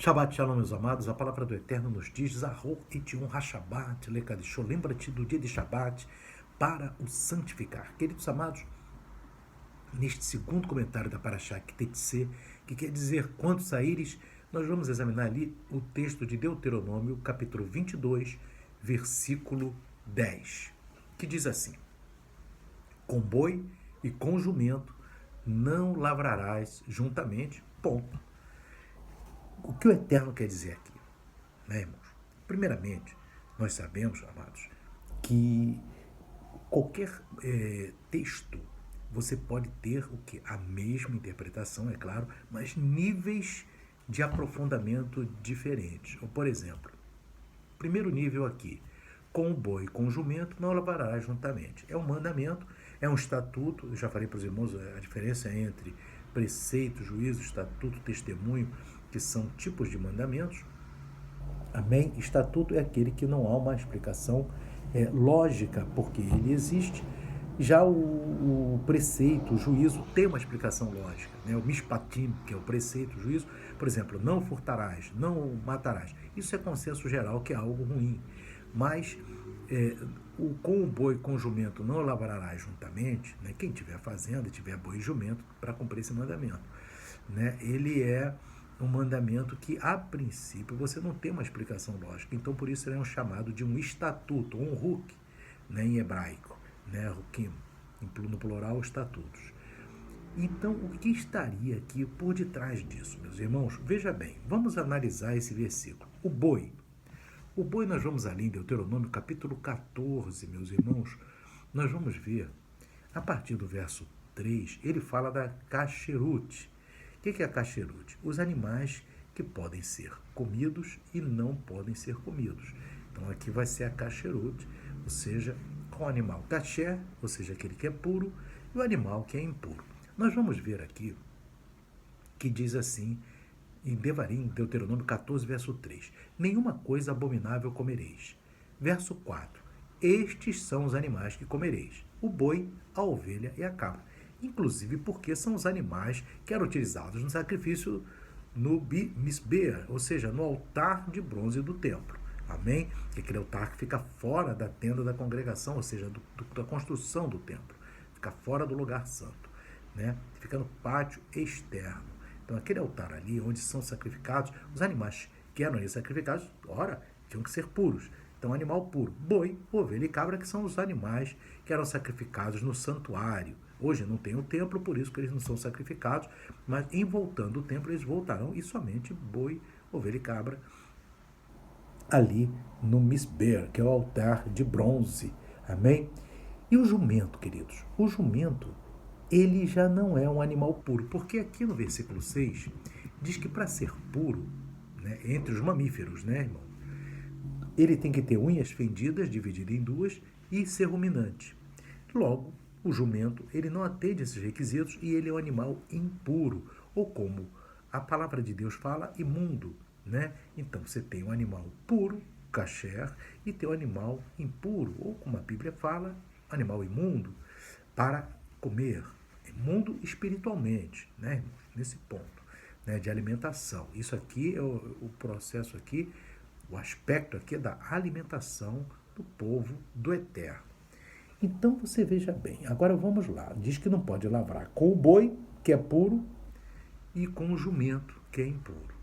Shabbat Shalom, meus amados. A palavra do Eterno nos diz: Zahor etium ha-Shabbat lekadishô. Lembra-te do dia de Shabbat para o santificar. Queridos amados, neste segundo comentário da Parashá Kitetse, que quer dizer quando saíres, nós vamos examinar ali o texto de Deuteronômio, capítulo 22, versículo 10, que diz assim: com boi e com jumento não lavrarás juntamente, ponto. O que o Eterno quer dizer aqui, né, irmãos? Primeiramente, nós sabemos, amados, que qualquer texto você pode ter o que? A mesma interpretação, é claro, mas níveis de aprofundamento diferentes. Ou, por exemplo, primeiro nível aqui, com o boi e com o jumento não lavrarás juntamente. É um mandamento, é um estatuto. Eu já falei para os irmãos a diferença entre preceito, juízo, estatuto, testemunho, que são tipos de mandamentos. Amém? Estatuto é aquele que não há uma explicação lógica porque ele existe. Já o preceito, o juízo, tem uma explicação lógica, né? O mishpatim, que é o preceito, o juízo, por exemplo, não furtarás, não matarás. Isso é consenso geral que é algo ruim. Mas com o boi e com o jumento não lavrarás juntamente, né? Quem tiver fazenda, tiver boi e jumento, para cumprir esse mandamento, né? Ele é um mandamento que, a princípio, você não tem uma explicação lógica. Então, por isso, ele é um chamado de um estatuto, um huk, né, em hebraico, né, hukim, no plural, estatutos. Então, o que estaria aqui por detrás disso, meus irmãos? Veja bem, vamos analisar esse versículo. O boi nós vamos ali em Deuteronômio, capítulo 14, meus irmãos, nós vamos ver, a partir do verso 3, ele fala da kasherut. O que é a kasherut? Os animais que podem ser comidos e não podem ser comidos. Então aqui vai ser a kasherut, ou seja, com o animal kasher, ou seja, aquele que é puro, e o animal que é impuro. Nós vamos ver aqui que diz assim, em Devarim, Deuteronômio 14, verso 3, nenhuma coisa abominável comereis. Verso 4, estes são os animais que comereis, o boi, a ovelha e a cabra. Inclusive porque são os animais que eram utilizados no sacrifício no Misbeah, ou seja, no altar de bronze do templo. Amém? Que é aquele altar que fica fora da tenda da congregação, ou seja, da construção do templo. Fica fora do lugar santo, né? Fica no pátio externo. Então, aquele altar ali, onde são sacrificados, os animais que eram sacrificados, ora, tinham que ser puros. Então, animal puro, boi, ovelha e cabra, que são os animais que eram sacrificados no santuário. Hoje não tem o templo, por isso que eles não são sacrificados, mas em voltando o templo, eles voltarão, e somente boi, ovelha e cabra, ali no Misbeah, que é o altar de bronze. Amém? E o jumento, queridos? O jumento, ele já não é um animal puro, porque aqui no versículo 6, diz que para ser puro, né, entre os mamíferos, né, irmão? Ele tem que ter unhas fendidas, divididas em duas, e ser ruminante. Logo, o jumento, ele não atende esses requisitos e ele é um animal impuro, ou como a palavra de Deus fala, imundo, né? Então, você tem um animal puro, kasher, e tem um animal impuro, ou como a Bíblia fala, animal imundo, para comer, imundo espiritualmente, né? Nesse ponto, né, de alimentação. Isso aqui é o processo aqui, o aspecto aqui da alimentação do povo do Eterno. Então você veja bem, agora vamos lá, diz que não pode lavrar com o boi, que é puro, e com o jumento, que é impuro.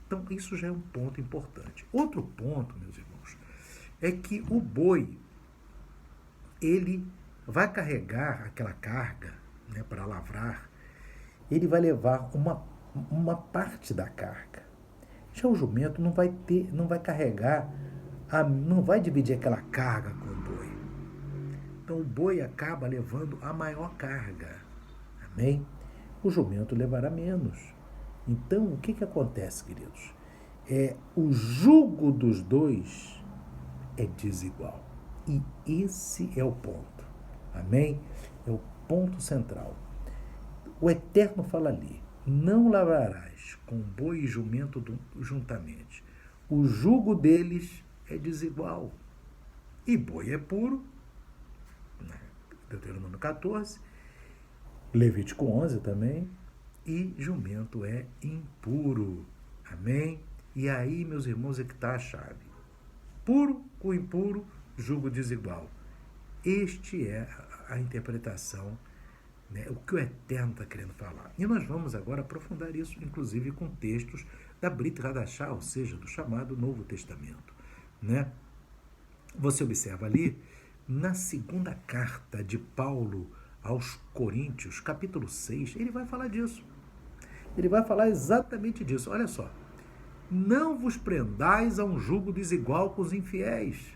Então isso já é um ponto importante. Outro ponto, meus irmãos, é que o boi, ele vai carregar aquela carga, né, para lavrar, ele vai levar uma parte da carga. Já o jumento não vai carregar, não vai dividir aquela carga com o boi. Então o boi acaba levando a maior carga. Amém? O jumento levará menos. Então o que acontece, queridos? O jugo dos dois é desigual. E esse é o ponto. Amém? É o ponto central. O Eterno fala ali, não lavrarás com boi e jumento juntamente. O jugo deles é desigual. E boi é puro, Deuteronômio 14, Levítico 11 também, e jumento é impuro. Amém? E aí, meus irmãos, é que está a chave. Puro com impuro, julgo desigual. Este é a interpretação, né, o que o Eterno está querendo falar. E nós vamos agora aprofundar isso, inclusive com textos da Brit Hadashah, ou seja, do chamado Novo Testamento. Né? Você observa ali, na segunda carta de Paulo aos Coríntios, capítulo 6, ele vai falar disso. Ele vai falar exatamente disso. Olha só. Não vos prendais a um jugo desigual com os infiéis.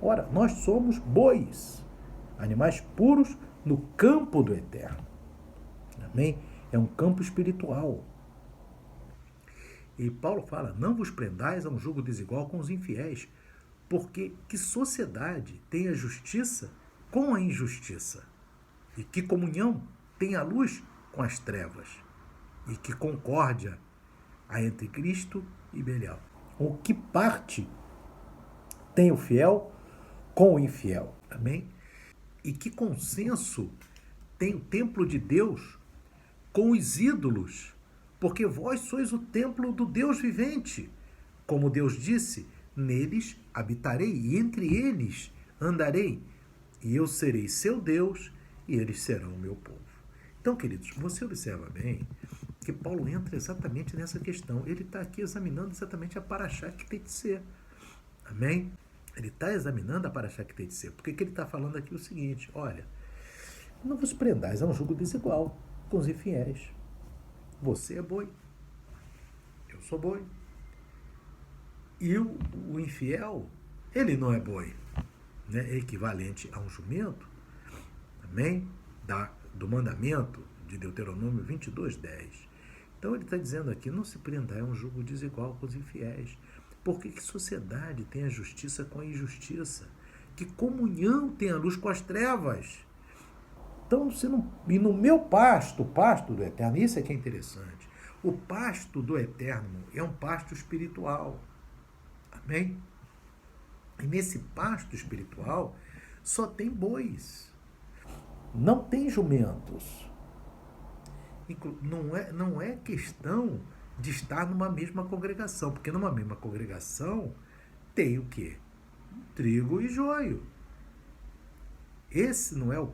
Ora, nós somos bois, animais puros no campo do Eterno. Amém? É um campo espiritual. E Paulo fala, não vos prendais a um jugo desigual com os infiéis, porque que sociedade tem a justiça com a injustiça? E que comunhão tem a luz com as trevas? E que concórdia há entre Cristo e Belial? Ou que parte tem o fiel com o infiel? Amém? E que consenso tem o templo de Deus com os ídolos? Porque vós sois o templo do Deus vivente. Como Deus disse, neles habitarei e entre eles andarei. E eu serei seu Deus e eles serão o meu povo. Então, queridos, você observa bem que Paulo entra exatamente nessa questão. Ele está aqui examinando exatamente a paraxá que tem de ser. Amém? Ele está examinando a paraxá que tem de ser. Porque que ele está falando aqui o seguinte, olha, não vos prendais a um jugo desigual com os infiéis. Você é boi, eu sou boi. E o infiel, ele não é boi, né? É equivalente a um jumento, amém? Do mandamento de Deuteronômio 22:10. Então ele está dizendo aqui, não se prendai a um jugo desigual com os infiéis. Porque que sociedade tem a justiça com a injustiça? Que comunhão tem a luz com as trevas? Então, e no meu pasto, o pasto do Eterno, isso é que é interessante. O pasto do Eterno é um pasto espiritual. Amém? E nesse pasto espiritual só tem bois. Não tem jumentos. Não é questão de estar numa mesma congregação, porque numa mesma congregação tem o quê? Trigo e joio. Esse não é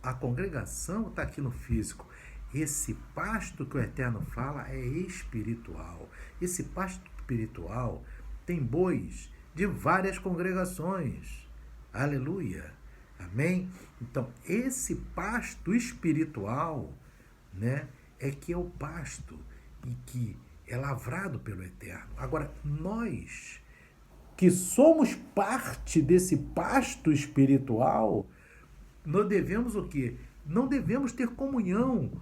a congregação, está aqui no físico. Esse pasto que o Eterno fala é espiritual. Esse pasto espiritual tem bois de várias congregações. Aleluia. Amém? Então, esse pasto espiritual, né, é que é o pasto e que é lavrado pelo Eterno. Agora, nós que somos parte desse pasto espiritual, nós devemos o quê? Não devemos ter comunhão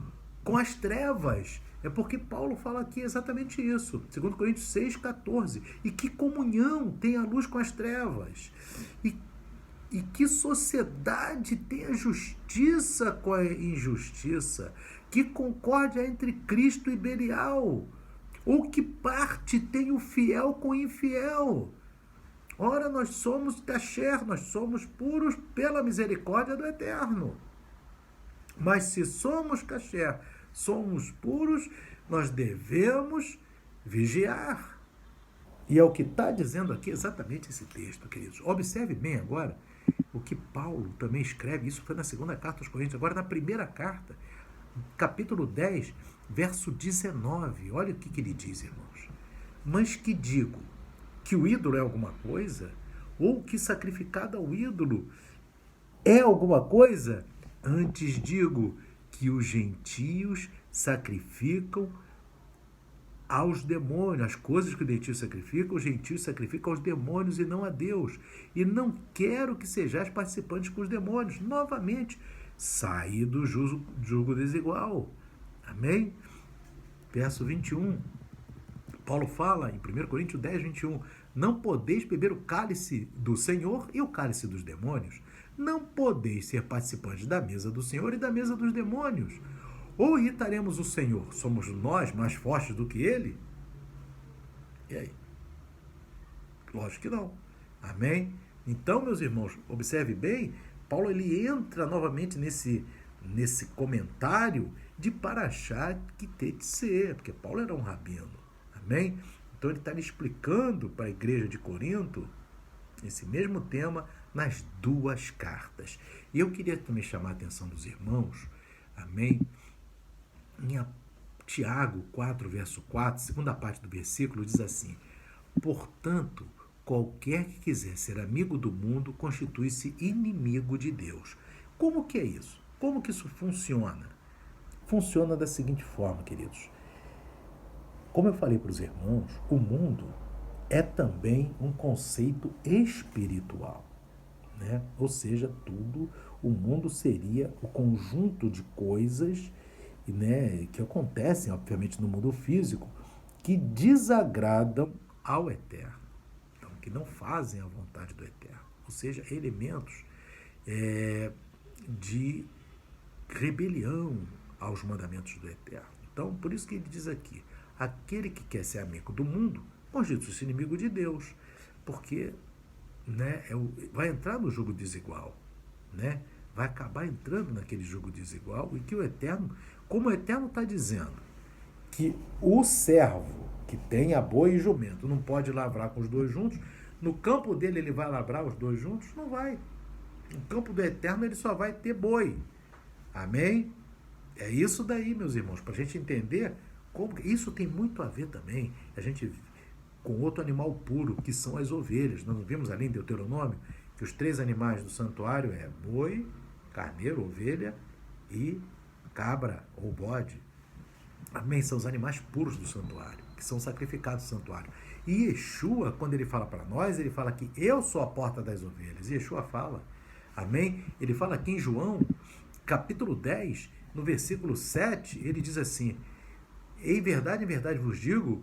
com as trevas. É porque Paulo fala aqui exatamente isso. 2 Coríntios 6,14. E que comunhão tem a luz com as trevas? E que sociedade tem a justiça com a injustiça? Que concórdia entre Cristo e Belial? Ou que parte tem o fiel com o infiel? Ora, nós somos kasher, nós somos puros pela misericórdia do Eterno. Mas se somos kasher, somos puros, nós devemos vigiar. E é o que está dizendo aqui exatamente esse texto, queridos. Observe bem agora o que Paulo também escreve. Isso foi na segunda carta aos Coríntios. Agora na primeira carta, capítulo 10, verso 19. Olha o que ele diz, irmãos. Mas que digo que o ídolo é alguma coisa? Ou que sacrificado ao ídolo é alguma coisa? Antes digo que os gentios sacrificam aos demônios. As coisas que os gentios sacrificam, os gentios sacrificam aos demônios e não a Deus. E não quero que sejais participantes com os demônios. Novamente, saí do jugo desigual. Amém? Verso 21. Paulo fala em 1 Coríntios 10, 21. Não podeis beber o cálice do Senhor e o cálice dos demônios. Não podeis ser participantes da mesa do Senhor e da mesa dos demônios. Ou irritaremos o Senhor? Somos nós mais fortes do que Ele? E aí? Lógico que não. Amém? Então, meus irmãos, observe bem, Paulo ele entra novamente nesse comentário de paraxá que tem de ser, porque Paulo era um rabino. Amém? Então ele está explicando para a igreja de Corinto esse mesmo tema nas duas cartas. E eu queria também chamar a atenção dos irmãos, amém? Em Tiago 4, verso 4, segunda parte do versículo, diz assim: portanto, qualquer que quiser ser amigo do mundo constitui-se inimigo de Deus. Como que é isso? Como que isso funciona? Funciona da seguinte forma, queridos. Como eu falei para os irmãos, o mundo é também um conceito espiritual, né? Ou seja, o mundo seria o conjunto de coisas, né, que acontecem, obviamente, no mundo físico, que desagradam ao Eterno, então, que não fazem a vontade do Eterno, ou seja, elementos de rebelião aos mandamentos do Eterno. Então, por isso que ele diz aqui, aquele que quer ser amigo do mundo, constitui-se inimigo de Deus, porque, né, vai entrar no jogo desigual, né? Vai acabar entrando naquele jogo desigual, e que o Eterno, como o Eterno está dizendo, que o servo que tem a boi e jumento não pode lavrar com os dois juntos, no campo dele ele vai lavrar os dois juntos? Não vai. No campo do Eterno ele só vai ter boi. Amém? É isso daí, meus irmãos, para a gente entender como isso tem muito a ver também, a gente com outro animal puro, que são as ovelhas. Nós vimos ali em Deuteronômio que os 3 animais do santuário é boi, carneiro, ovelha e cabra ou bode. Amém? São os animais puros do santuário, que são sacrificados no santuário. E Yeshua, quando ele fala para nós, ele fala que eu sou a porta das ovelhas. E Yeshua fala, amém? Ele fala aqui em João, capítulo 10, no versículo 7, ele diz assim: em verdade vos digo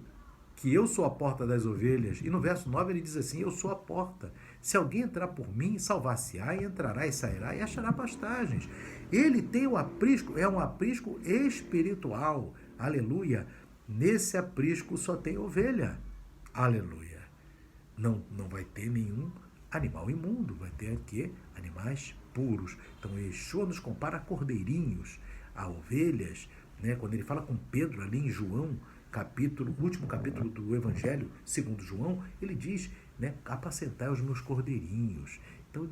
que eu sou a porta das ovelhas. E no verso 9 ele diz assim: eu sou a porta. Se alguém entrar por mim, salvar-se-á, e entrará e sairá e achará pastagens. Ele tem o aprisco, é um aprisco espiritual. Aleluia. Nesse aprisco só tem ovelha. Aleluia. Não vai ter nenhum animal imundo, vai ter aqui animais puros. Então Yeshua nos compara a cordeirinhos, a ovelhas, né? Quando ele fala com Pedro ali em João, último capítulo do Evangelho, segundo João, ele diz, né, apacentai os meus cordeirinhos, então,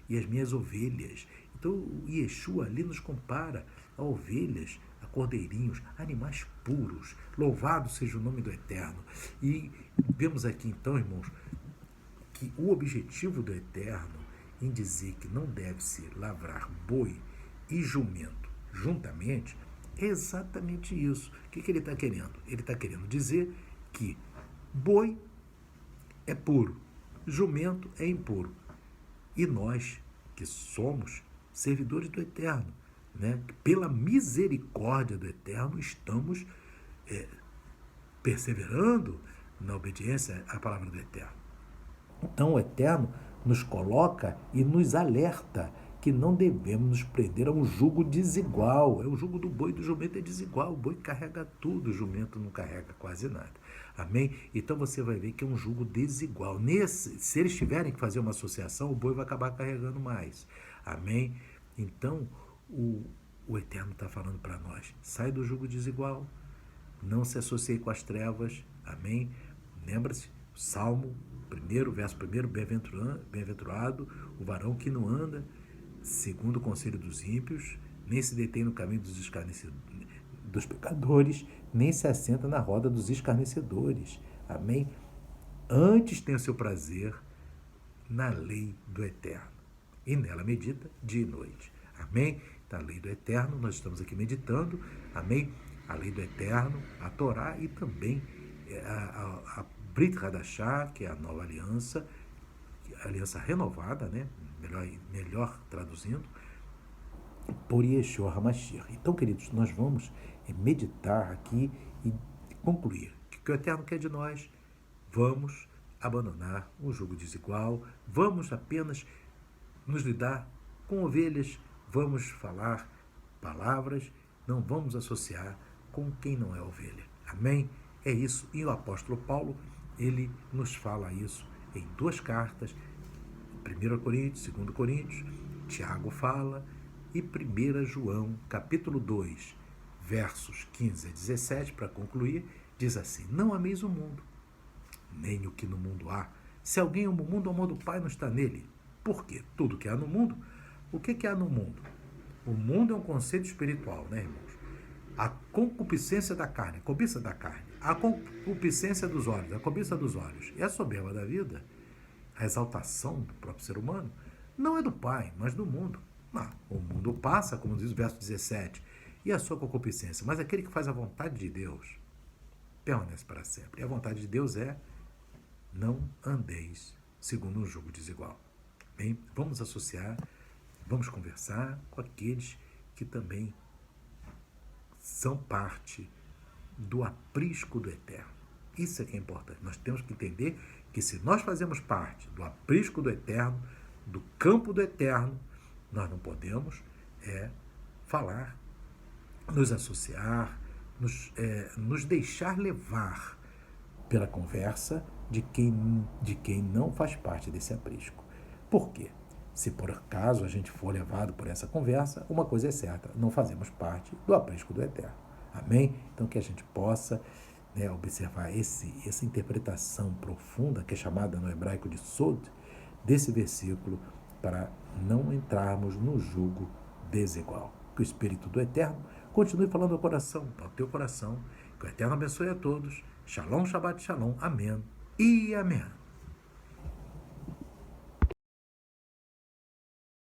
e as minhas ovelhas. Então o Yeshua ali nos compara a ovelhas, a cordeirinhos, animais puros. Louvado seja o nome do Eterno. E vemos aqui então, irmãos, que o objetivo do Eterno em dizer que não deve-se lavrar boi e jumento juntamente é exatamente isso. O que ele está querendo? Ele está querendo dizer que boi é puro, jumento é impuro. E nós, que somos servidores do Eterno, né, pela misericórdia do Eterno, estamos perseverando na obediência à palavra do Eterno. Então o Eterno nos coloca e nos alerta que não devemos nos prender a um jugo desigual. O jugo do boi e do jumento é desigual. O boi carrega tudo, o jumento não carrega quase nada. Amém? Então você vai ver que é um jugo desigual. Se eles tiverem que fazer uma associação, o boi vai acabar carregando mais. Amém? Então o Eterno está falando para nós: sai do jugo desigual, não se associe com as trevas. Amém? Lembra-se, Salmo 1, verso 1, bem-aventurado o varão que não anda segundo o conselho dos ímpios, nem se detém no caminho dos pecadores, nem se assenta na roda dos escarnecedores. Amém? Antes tem o seu prazer na lei do Eterno, e nela medita dia e noite. Amém? Da lei do Eterno, nós estamos aqui meditando, amém? A lei do Eterno, a Torá e também a Brit Hadashah, que é a nova aliança, a aliança renovada, né? Melhor traduzindo, por Yeshua HaMashiach. Então, queridos, nós vamos meditar aqui e concluir que o Eterno quer de nós. Vamos abandonar o jugo desigual, vamos apenas nos lidar com ovelhas, vamos falar palavras, não vamos associar com quem não é ovelha. Amém? É isso. E o apóstolo Paulo, ele nos fala isso em 2 cartas, 1 Coríntios, 2 Coríntios, Tiago fala, e 1 João, capítulo 2, versos 15 a 17, para concluir, Diz assim: não ameis o mundo, nem o que no mundo há. Se alguém ama o mundo, o amor do Pai não está nele. Por quê? Tudo que há no mundo. O que há no mundo? O mundo é um conceito espiritual, né, irmãos? A concupiscência da carne, a cobiça da carne, a concupiscência dos olhos, a cobiça dos olhos e a soberba da vida, a exaltação do próprio ser humano, não é do Pai, mas do mundo. Não, o mundo passa, como diz o verso 17, e a sua concupiscência, mas aquele que faz a vontade de Deus permanece para sempre. E a vontade de Deus é: não andeis segundo um jugo desigual. Bem, vamos associar, vamos conversar com aqueles que também são parte do aprisco do eterno. Isso é que é importante. Nós temos que entender que se nós fazemos parte do aprisco do eterno, do campo do eterno, nós não podemos falar, nos associar, nos deixar levar pela conversa de quem não faz parte desse aprisco. Por quê? Se por acaso a gente for levado por essa conversa, uma coisa é certa: não fazemos parte do aprisco do eterno. Amém? Então que a gente possa observar essa interpretação profunda, que é chamada no hebraico de sod, desse versículo, para não entrarmos no jugo desigual. Que o Espírito do Eterno continue falando ao coração, ao teu coração. Que o Eterno abençoe a todos. Shalom, Shabbat, Shalom. Amém e amém.